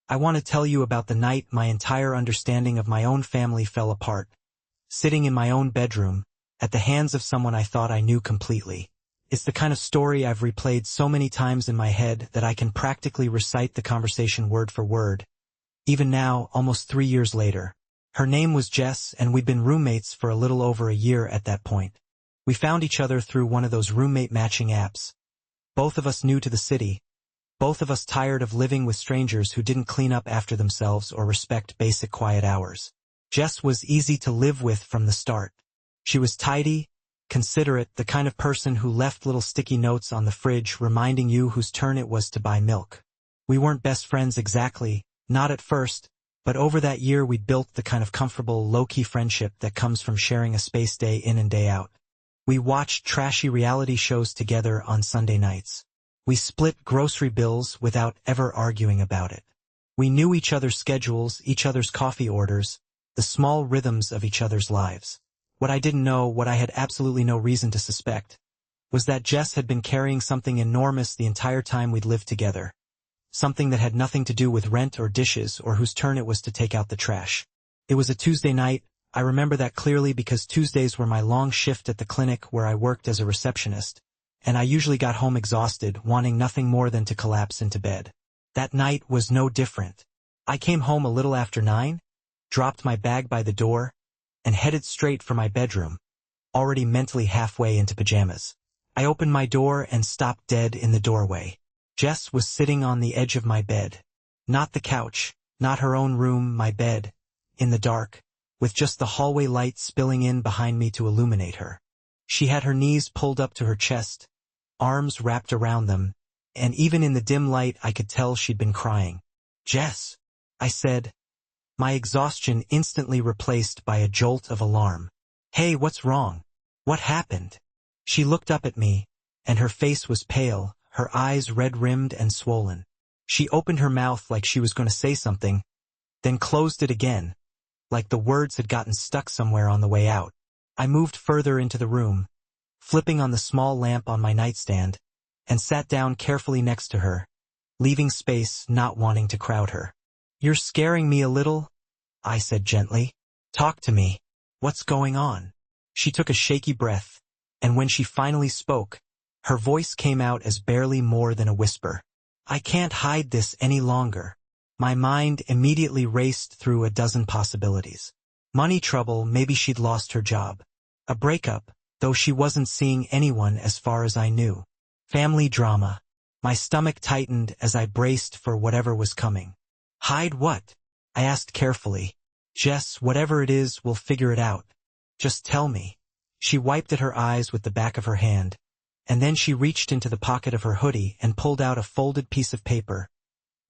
I want to tell you about the night my entire understanding of my own family fell apart. Sitting in my own bedroom, at the hands of someone I thought I knew completely. It's the kind of story I've replayed so many times in my head that I can practically recite the conversation word for word. Even now, almost 3 years later. Her name was Jess, and we'd been roommates for a little over a year at that point. We found each other through one of those roommate matching apps. Both of us new to the city. Both of us tired of living with strangers who didn't clean up after themselves or respect basic quiet hours. Jess was easy to live with from the start. She was tidy, considerate, the kind of person who left little sticky notes on the fridge reminding you whose turn it was to buy milk. We weren't best friends exactly, not at first, but over that year we built the kind of comfortable, low-key friendship that comes from sharing a space day in and day out. We watched trashy reality shows together on Sunday nights. We split grocery bills without ever arguing about it. We knew each other's schedules, each other's coffee orders, the small rhythms of each other's lives. What I didn't know, what I had absolutely no reason to suspect, was that Jess had been carrying something enormous the entire time we'd lived together. Something that had nothing to do with rent or dishes or whose turn it was to take out the trash. It was a Tuesday night. I remember that clearly because Tuesdays were my long shift at the clinic where I worked as a receptionist, and I usually got home exhausted, wanting nothing more than to collapse into bed. That night was no different. I came home a little after 9, dropped my bag by the door, and headed straight for my bedroom, already mentally halfway into pajamas. I opened my door and stopped dead in the doorway. Jess was sitting on the edge of my bed. Not the couch, not her own room, my bed, in the dark, with just the hallway light spilling in behind me to illuminate her. She had her knees pulled up to her chest, arms wrapped around them, and even in the dim light I could tell she'd been crying. "Jess," I said, my exhaustion instantly replaced by a jolt of alarm. "Hey, what's wrong? What happened?" She looked up at me, and her face was pale, her eyes red-rimmed and swollen. She opened her mouth like she was going to say something, then closed it again, like the words had gotten stuck somewhere on the way out. I moved further into the room, flipping on the small lamp on my nightstand, and sat down carefully next to her, leaving space, not wanting to crowd her. "You're scaring me a little," I said gently. "Talk to me. What's going on?" She took a shaky breath, and when she finally spoke, her voice came out as barely more than a whisper. "I can't hide this any longer." My mind immediately raced through a dozen possibilities. Money trouble, maybe she'd lost her job. A breakup, though she wasn't seeing anyone as far as I knew. Family drama. My stomach tightened as I braced for whatever was coming. "Hide what?" I asked carefully. "Jess, whatever it is, we'll figure it out. Just tell me." She wiped at her eyes with the back of her hand, and then she reached into the pocket of her hoodie and pulled out a folded piece of paper,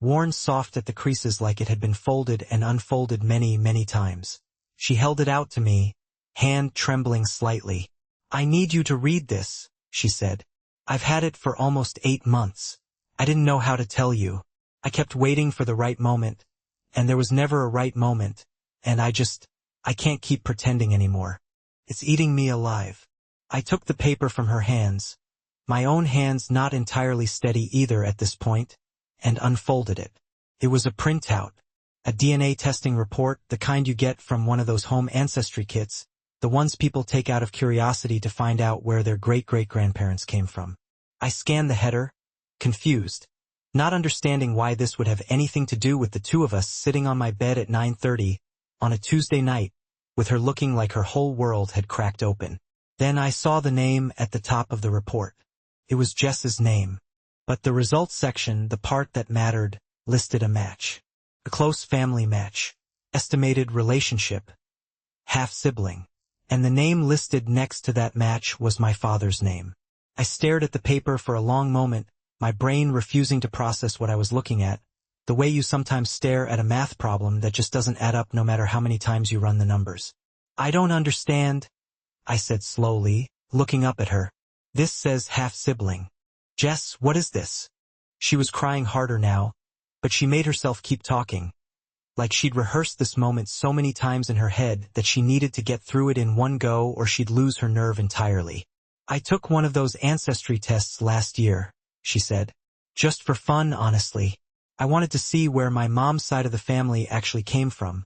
worn soft at the creases like it had been folded and unfolded many, many times. She held it out to me, hand trembling slightly. "I need you to read this," she said. "I've had it for almost 8 months. I didn't know how to tell you. I kept waiting for the right moment, and there was never a right moment, and I can't keep pretending anymore. It's eating me alive." I took the paper from her hands, my own hands not entirely steady either at this point, and unfolded it. It was a printout, a DNA testing report, the kind you get from one of those home ancestry kits, the ones people take out of curiosity to find out where their great-great-grandparents came from. I scanned the header, confused, not understanding why this would have anything to do with the two of us sitting on my bed at 9:30 on a Tuesday night, with her looking like her whole world had cracked open. Then I saw the name at the top of the report. It was Jess's name. But the results section, the part that mattered, listed a match. A close family match. Estimated relationship. Half-sibling. And the name listed next to that match was my father's name. I stared at the paper for a long moment, my brain refusing to process what I was looking at, the way you sometimes stare at a math problem that just doesn't add up no matter how many times you run the numbers. "I don't understand," I said slowly, looking up at her. "This says half-sibling. Jess, what is this?" She was crying harder now, but she made herself keep talking, like she'd rehearsed this moment so many times in her head that she needed to get through it in one go or she'd lose her nerve entirely. "I took one of those ancestry tests last year," she said. "Just for fun, honestly. I wanted to see where my mom's side of the family actually came from,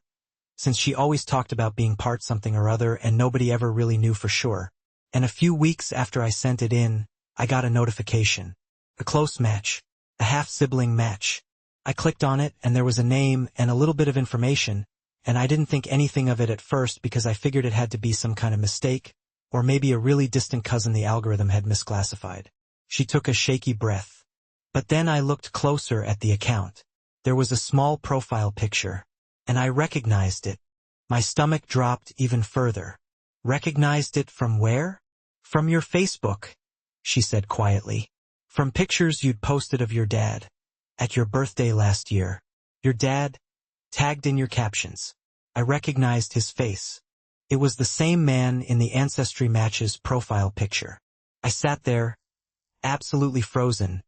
since she always talked about being part something or other and nobody ever really knew for sure. And a few weeks after I sent it in, I got a notification. A close match. A half-sibling match. I clicked on it and there was a name and a little bit of information, and I didn't think anything of it at first because I figured it had to be some kind of mistake, or maybe a really distant cousin the algorithm had misclassified. She took a shaky breath. But then I looked closer at the account. There was a small profile picture, and I recognized it. My stomach dropped even further. Recognized it from where? From your Facebook, she said quietly. From pictures you'd posted of your dad. At your birthday last year. Your dad? Tagged in your captions. I recognized his face. It was the same man in the Ancestry Match's profile picture. I sat there, absolutely frozen,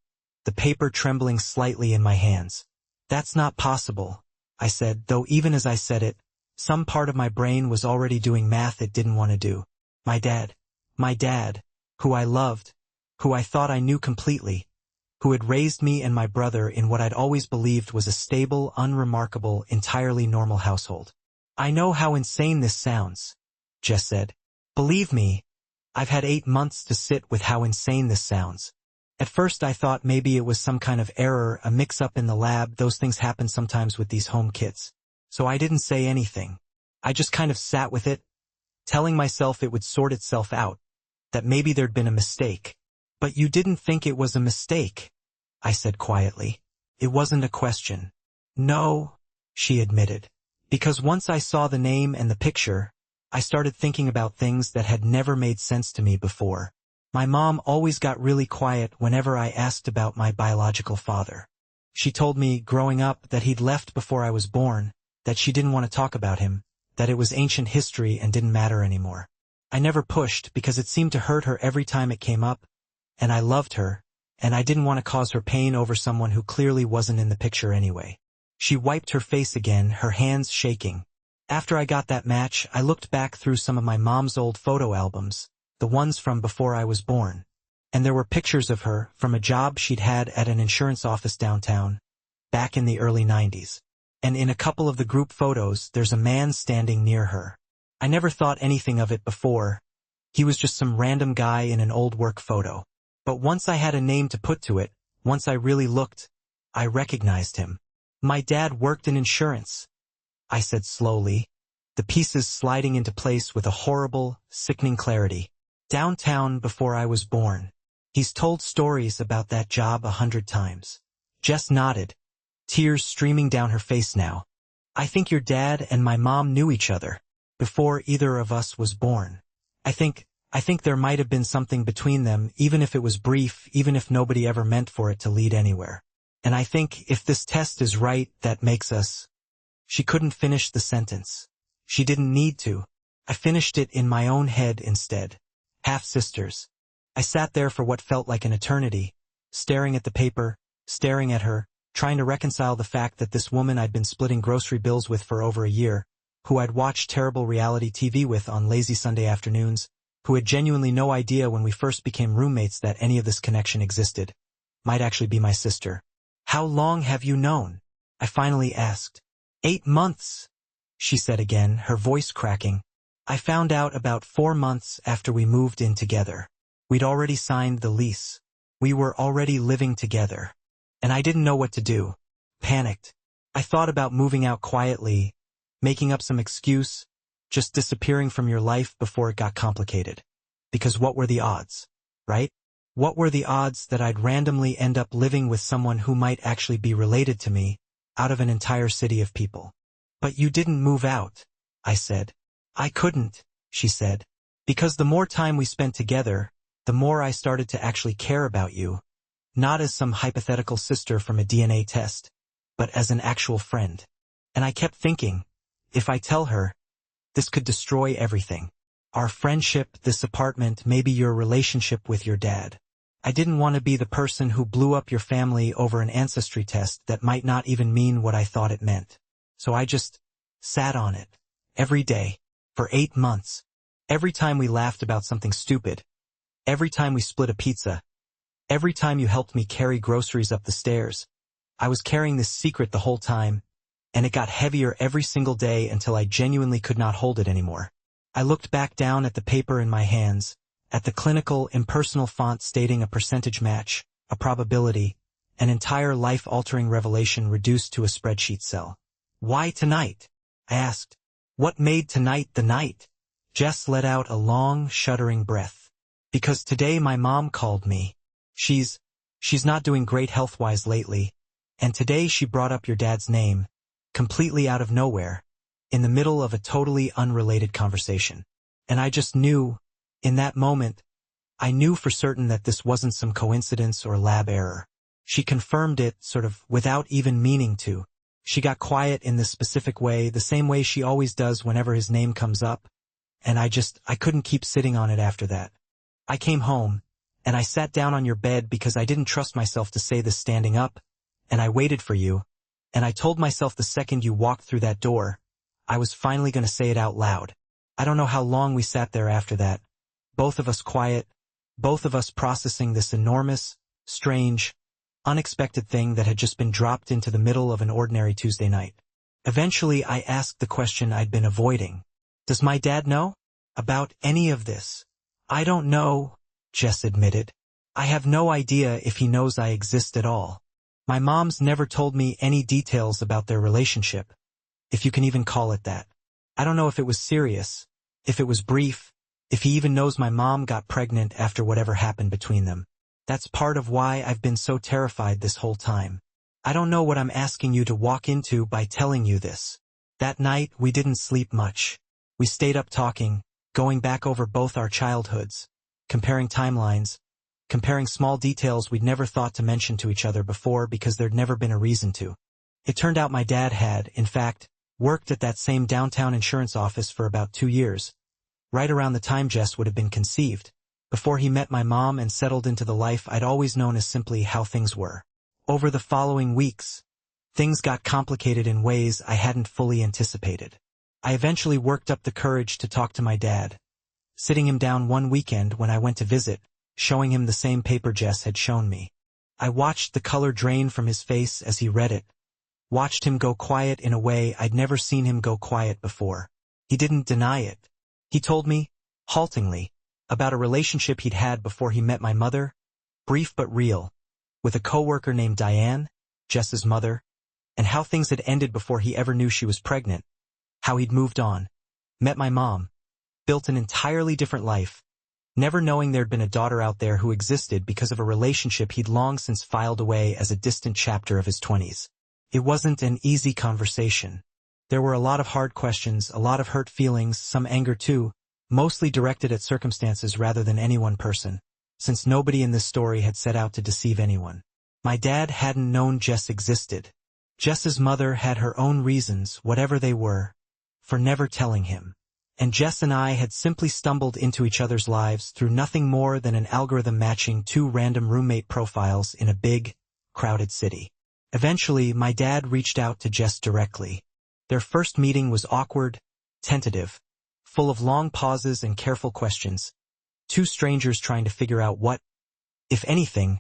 the paper trembling slightly in my hands. That's not possible, I said, though even as I said it, some part of my brain was already doing math it didn't want to do. My dad, who I loved, who I thought I knew completely, who had raised me and my brother in what I'd always believed was a stable, unremarkable, entirely normal household. I know how insane this sounds, Jess said. Believe me, I've had 8 months to sit with how insane this sounds. At first I thought maybe it was some kind of error, a mix-up in the lab. Those things happen sometimes with these home kits. So I didn't say anything. I just kind of sat with it, telling myself it would sort itself out, that maybe there'd been a mistake. But you didn't think it was a mistake, I said quietly. It wasn't a question. No, she admitted. Because once I saw the name and the picture, I started thinking about things that had never made sense to me before. My mom always got really quiet whenever I asked about my biological father. She told me, growing up, that he'd left before I was born, that she didn't want to talk about him, that it was ancient history and didn't matter anymore. I never pushed because it seemed to hurt her every time it came up, and I loved her, and I didn't want to cause her pain over someone who clearly wasn't in the picture anyway. She wiped her face again, her hands shaking. After I got that match, I looked back through some of my mom's old photo albums, the ones from before I was born, and there were pictures of her from a job she'd had at an insurance office downtown, back in the early 90s. And in a couple of the group photos, there's a man standing near her. I never thought anything of it before. He was just some random guy in an old work photo. But once I had a name to put to it, once I really looked, I recognized him. My dad worked in insurance, I said slowly, the pieces sliding into place with a horrible, sickening clarity. Downtown before I was born. He's told stories about that job 100 times. Jess nodded, tears streaming down her face now. I think your dad and my mom knew each other before either of us was born. I think there might have been something between them, even if it was brief, even if nobody ever meant for it to lead anywhere. And I think if this test is right, that makes us... She couldn't finish the sentence. She didn't need to. I finished it in my own head instead. Half-sisters. I sat there for what felt like an eternity, staring at the paper, staring at her, trying to reconcile the fact that this woman I'd been splitting grocery bills with for over a year, who I'd watched terrible reality TV with on lazy Sunday afternoons, who had genuinely no idea when we first became roommates that any of this connection existed, might actually be my sister. How long have you known? I finally asked. 8 months, she said again, her voice cracking. I found out about 4 months after we moved in together. We'd already signed the lease. We were already living together. And I didn't know what to do. Panicked. I thought about moving out quietly, making up some excuse, just disappearing from your life before it got complicated. Because what were the odds, right? What were the odds that I'd randomly end up living with someone who might actually be related to me, out of an entire city of people? But you didn't move out, I said. I couldn't, she said. Because the more time we spent together, the more I started to actually care about you. Not as some hypothetical sister from a DNA test, but as an actual friend. And I kept thinking, if I tell her, this could destroy everything. Our friendship, this apartment, maybe your relationship with your dad. I didn't want to be the person who blew up your family over an ancestry test that might not even mean what I thought it meant. So I just sat on it. Every day. For 8 months. Every time we laughed about something stupid. Every time we split a pizza. Every time you helped me carry groceries up the stairs. I was carrying this secret the whole time, and it got heavier every single day until I genuinely could not hold it anymore. I looked back down at the paper in my hands, at the clinical, impersonal font stating a percentage match, a probability, an entire life-altering revelation reduced to a spreadsheet cell. "Why tonight?" I asked. "What made tonight the night?" Jess let out a long, shuddering breath. "Because today my mom called me. She's not doing great health-wise lately, and today she brought up your dad's name, completely out of nowhere, in the middle of a totally unrelated conversation. And I just knew, in that moment, I knew for certain that this wasn't some coincidence or lab error. She confirmed it, sort of, without even meaning to. She got quiet in this specific way, the same way she always does whenever his name comes up, and I couldn't keep sitting on it after that. I came home, and I sat down on your bed because I didn't trust myself to say this standing up, and I waited for you, and I told myself the second you walked through that door, I was finally going to say it out loud. I don't know how long we sat there after that, both of us quiet, both of us processing this enormous, strange, unexpected thing that had just been dropped into the middle of an ordinary Tuesday night. Eventually I asked the question I'd been avoiding. "Does my dad know about any of this?" "I don't know," Jess admitted. "I have no idea if he knows I exist at all. My mom's never told me any details about their relationship, if you can even call it that. I don't know if it was serious, if it was brief, if he even knows my mom got pregnant after whatever happened between them. That's part of why I've been so terrified this whole time. I don't know what I'm asking you to walk into by telling you this." That night, we didn't sleep much. We stayed up talking, going back over both our childhoods, comparing timelines, comparing small details we'd never thought to mention to each other before because there'd never been a reason to. It turned out my dad had, in fact, worked at that same downtown insurance office for about 2 years, right around the time Jess would have been conceived, before he met my mom and settled into the life I'd always known as simply how things were. Over the following weeks, things got complicated in ways I hadn't fully anticipated. I eventually worked up the courage to talk to my dad, sitting him down one weekend when I went to visit, showing him the same paper Jess had shown me. I watched the color drain from his face as he read it, watched him go quiet in a way I'd never seen him go quiet before. He didn't deny it. He told me, haltingly, about a relationship he'd had before he met my mother, brief but real, with a coworker named Diane, Jess's mother, and how things had ended before he ever knew she was pregnant, how he'd moved on, met my mom, built an entirely different life, never knowing there'd been a daughter out there who existed because of a relationship he'd long since filed away as a distant chapter of his 20s. It wasn't an easy conversation. There were a lot of hard questions, a lot of hurt feelings, some anger too, mostly directed at circumstances rather than any one person, since nobody in this story had set out to deceive anyone. My dad hadn't known Jess existed. Jess's mother had her own reasons, whatever they were, for never telling him. And Jess and I had simply stumbled into each other's lives through nothing more than an algorithm matching 2 random roommate profiles in a big, crowded city. Eventually, my dad reached out to Jess directly. Their first meeting was awkward, tentative, full of long pauses and careful questions. 2 strangers trying to figure out what, if anything,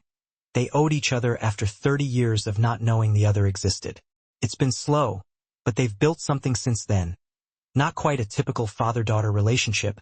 they owed each other after 30 years of not knowing the other existed. It's been slow, but they've built something since then. Not quite a typical father-daughter relationship,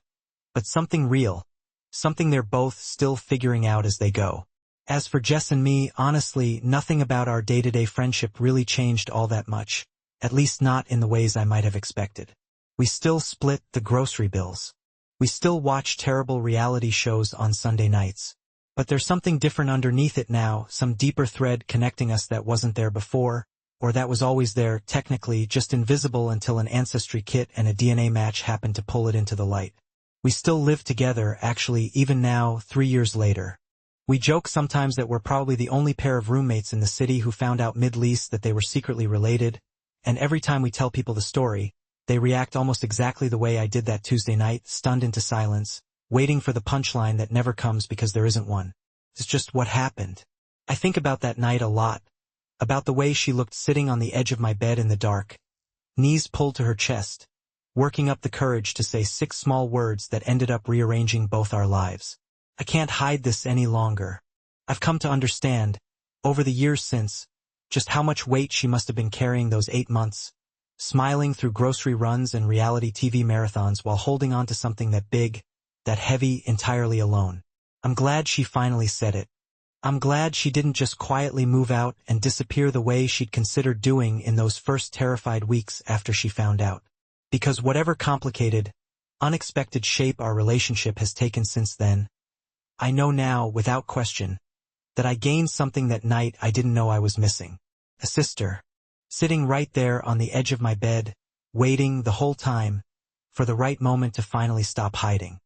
but something real, something they're both still figuring out as they go. As for Jess and me, honestly, nothing about our day-to-day friendship really changed all that much, at least not in the ways I might have expected. We still split the grocery bills. We still watch terrible reality shows on Sunday nights. But there's something different underneath it now, some deeper thread connecting us that wasn't there before, or that was always there, technically, just invisible until an ancestry kit and a DNA match happened to pull it into the light. We still live together, actually, even now, 3 years later. We joke sometimes that we're probably the only pair of roommates in the city who found out mid-lease that they were secretly related, and every time we tell people the story, they react almost exactly the way I did that Tuesday night, stunned into silence, waiting for the punchline that never comes because there isn't one. It's just what happened. I think about that night a lot, about the way she looked sitting on the edge of my bed in the dark, knees pulled to her chest, working up the courage to say 6 small words that ended up rearranging both our lives. I can't hide this any longer. I've come to understand, over the years since, just how much weight she must have been carrying those 8 months, smiling through grocery runs and reality TV marathons while holding on to something that big, that heavy, entirely alone. I'm glad she finally said it. I'm glad she didn't just quietly move out and disappear the way she'd considered doing in those first terrified weeks after she found out. Because whatever complicated, unexpected shape our relationship has taken since then, I know now, without question, that I gained something that night I didn't know I was missing. A sister, sitting right there on the edge of my bed, waiting the whole time for the right moment to finally stop hiding.